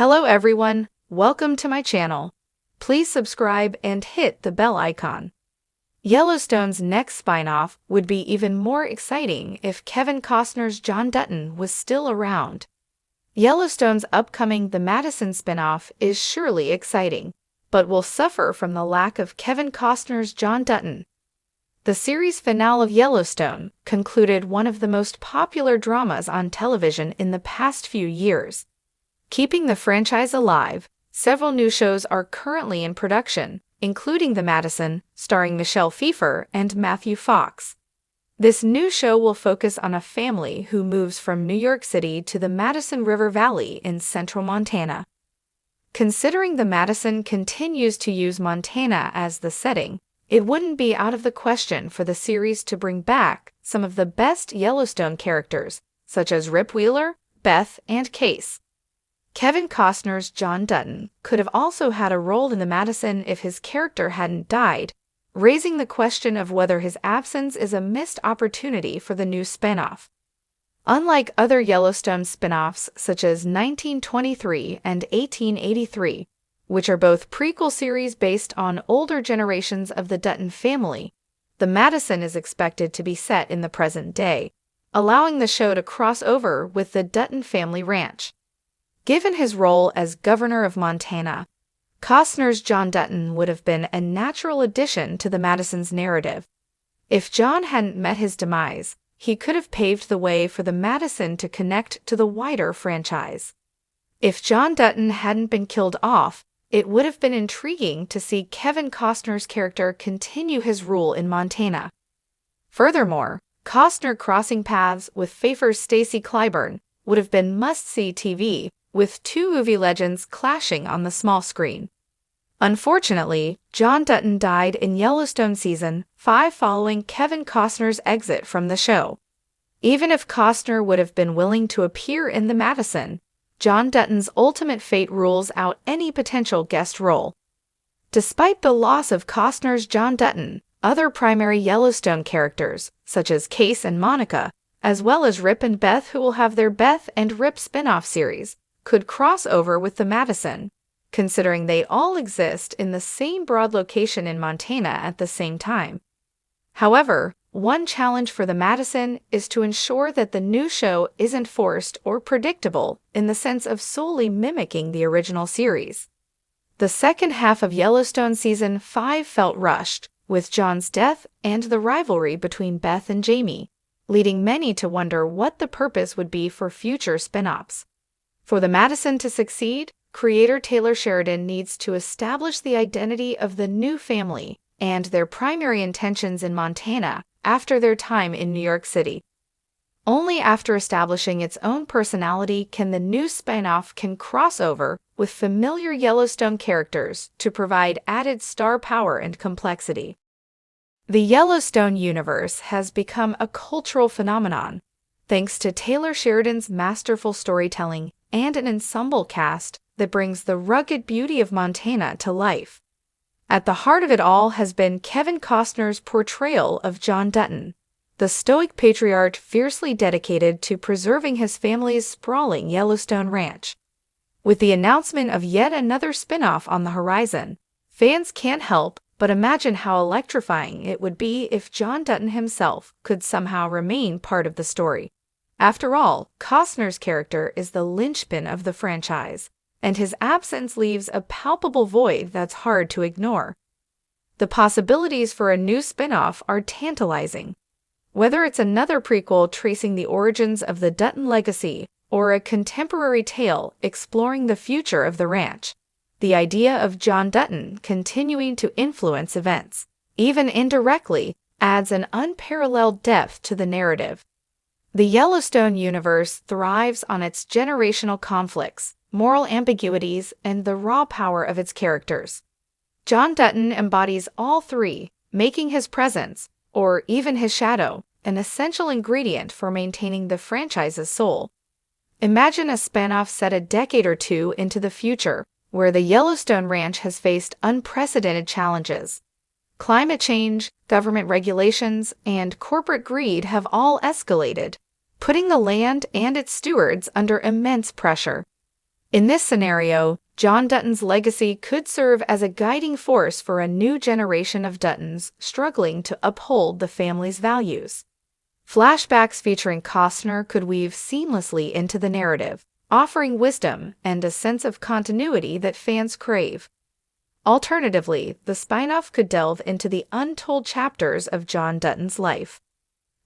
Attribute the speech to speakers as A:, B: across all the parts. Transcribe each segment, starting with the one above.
A: Hello everyone, welcome to my channel. Please subscribe and hit the bell icon. Yellowstone's next spinoff would be even more exciting if Kevin Costner's John Dutton was still around. Yellowstone's upcoming The Madison spinoff is surely exciting, but will suffer from the lack of Kevin Costner's John Dutton. The series finale of Yellowstone concluded one of the most popular dramas on television in the past few years. Keeping the franchise alive, several new shows are currently in production, including The Madison, starring Michelle Pfeiffer and Matthew Fox. This new show will focus on a family who moves from New York City to the Madison River Valley in central Montana. Considering The Madison continues to use Montana as the setting, it wouldn't be out of the question for the series to bring back some of the best Yellowstone characters, such as Rip Wheeler, Beth, and Case. Kevin Costner's John Dutton could have also had a role in The Madison if his character hadn't died, raising the question of whether his absence is a missed opportunity for the new spinoff. Unlike other Yellowstone spinoffs such as 1923 and 1883, which are both prequel series based on older generations of the Dutton family, The Madison is expected to be set in the present day, allowing the show to cross over with the Dutton family ranch. Given his role as governor of Montana, Costner's John Dutton would have been a natural addition to the Madison's narrative. If John hadn't met his demise, he could have paved the way for the Madison to connect to the wider franchise. If John Dutton hadn't been killed off, it would have been intriguing to see Kevin Costner's character continue his rule in Montana. Furthermore, Costner crossing paths with Pfeiffer's Stacy Clyburn would have been must-see TV, with two movie legends clashing on the small screen. Unfortunately, John Dutton died in Yellowstone Season 5 following Kevin Costner's exit from the show. Even if Costner would have been willing to appear in The Madison, John Dutton's ultimate fate rules out any potential guest role. Despite the loss of Costner's John Dutton, other primary Yellowstone characters, such as Case and Monica, as well as Rip and Beth, who will have their Beth and Rip spin-off series, could cross over with The Madison, considering they all exist in the same broad location in Montana at the same time. However, one challenge for The Madison is to ensure that the new show isn't forced or predictable in the sense of solely mimicking the original series. The second half of Yellowstone Season 5 felt rushed, with John's death and the rivalry between Beth and Jamie, leading many to wonder what the purpose would be for future spin-offs. For The Madison to succeed, creator Taylor Sheridan needs to establish the identity of the new family and their primary intentions in Montana after their time in New York City. Only after establishing its own personality can the new spinoff cross over with familiar Yellowstone characters to provide added star power and complexity. The Yellowstone universe has become a cultural phenomenon, thanks to Taylor Sheridan's masterful storytelling and an ensemble cast that brings the rugged beauty of Montana to life. At the heart of it all has been Kevin Costner's portrayal of John Dutton, the stoic patriarch fiercely dedicated to preserving his family's sprawling Yellowstone ranch. With the announcement of yet another spin-off on the horizon, fans can't help but imagine how electrifying it would be if John Dutton himself could somehow remain part of the story. After all, Costner's character is the linchpin of the franchise, and his absence leaves a palpable void that's hard to ignore. The possibilities for a new spin-off are tantalizing. Whether it's another prequel tracing the origins of the Dutton legacy or a contemporary tale exploring the future of the ranch, the idea of John Dutton continuing to influence events, even indirectly, adds an unparalleled depth to the narrative. The Yellowstone universe thrives on its generational conflicts, moral ambiguities, and the raw power of its characters. John Dutton embodies all three, making his presence, or even his shadow, an essential ingredient for maintaining the franchise's soul. Imagine a spinoff set a decade or two into the future, where the Yellowstone Ranch has faced unprecedented challenges. Climate change, government regulations, and corporate greed have all escalated, putting the land and its stewards under immense pressure. In this scenario, John Dutton's legacy could serve as a guiding force for a new generation of Duttons struggling to uphold the family's values. Flashbacks featuring Costner could weave seamlessly into the narrative, offering wisdom and a sense of continuity that fans crave. Alternatively, the spin-off could delve into the untold chapters of John Dutton's life.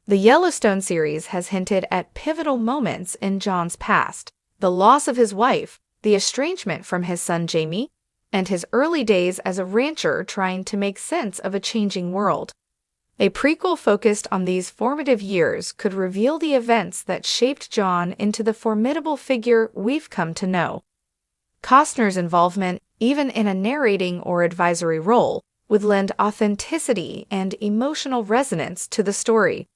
A: The Yellowstone series has hinted at pivotal moments in John's past: the loss of his wife, the estrangement from his son Jamie, and his early days as a rancher trying to make sense of a changing world. A prequel focused on these formative years could reveal the events that shaped John into the formidable figure we've come to know. Costner's involvement, even in a narrating or advisory role, would lend authenticity and emotional resonance to the story.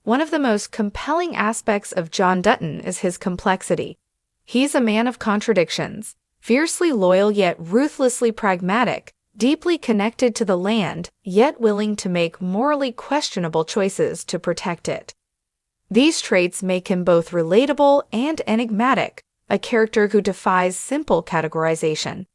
A: One of the most compelling aspects of John Dutton is his complexity. He's a man of contradictions, fiercely loyal yet ruthlessly pragmatic, deeply connected to the land, yet willing to make morally questionable choices to protect it. These traits make him both relatable and enigmatic, a character who defies simple categorization.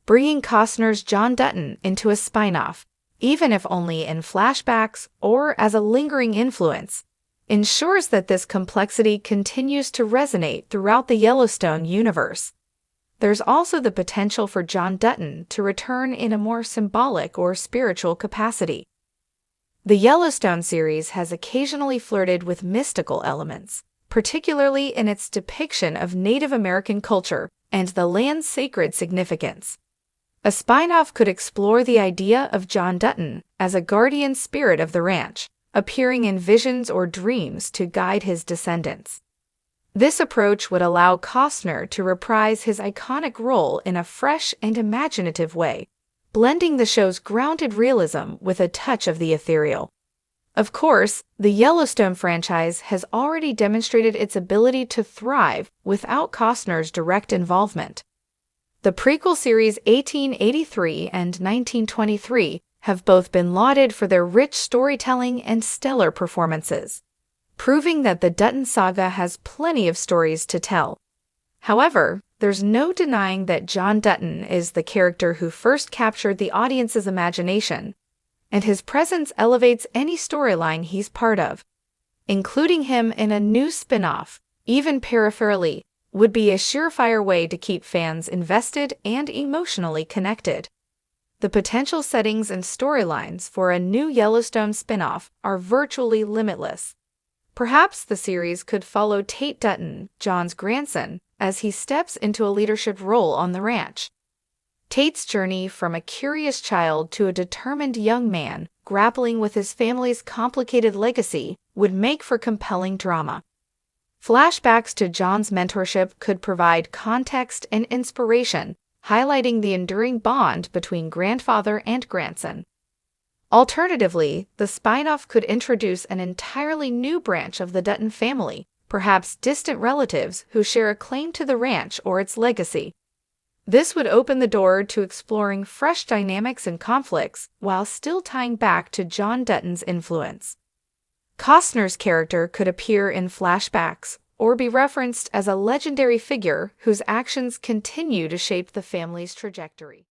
A: Bringing Costner's John Dutton into a spin-off, even if only in flashbacks or as a lingering influence, ensures that this complexity continues to resonate throughout the Yellowstone universe. There's also the potential for John Dutton to return in a more symbolic or spiritual capacity. The Yellowstone series has occasionally flirted with mystical elements, particularly in its depiction of Native American culture and the land's sacred significance. A spin-off could explore the idea of John Dutton as a guardian spirit of the ranch, appearing in visions or dreams to guide his descendants. This approach would allow Costner to reprise his iconic role in a fresh and imaginative way, blending the show's grounded realism with a touch of the ethereal. Of course, the Yellowstone franchise has already demonstrated its ability to thrive without Costner's direct involvement. The prequel series 1883 and 1923 have both been lauded for their rich storytelling and stellar performances, proving that the Dutton saga has plenty of stories to tell. However, there's no denying that John Dutton is the character who first captured the audience's imagination, and his presence elevates any storyline he's part of. Including him in a new spin-off, even peripherally, would be a surefire way to keep fans invested and emotionally connected. The potential settings and storylines for a new Yellowstone spin-off are virtually limitless. Perhaps the series could follow Tate Dutton, John's grandson, as he steps into a leadership role on the ranch. Tate's journey from a curious child to a determined young man grappling with his family's complicated legacy would make for compelling drama. Flashbacks to John's mentorship could provide context and inspiration, highlighting the enduring bond between grandfather and grandson. Alternatively, the spin-off could introduce an entirely new branch of the Dutton family, perhaps distant relatives who share a claim to the ranch or its legacy. This would open the door to exploring fresh dynamics and conflicts while still tying back to John Dutton's influence. Costner's character could appear in flashbacks or be referenced as a legendary figure whose actions continue to shape the family's trajectory.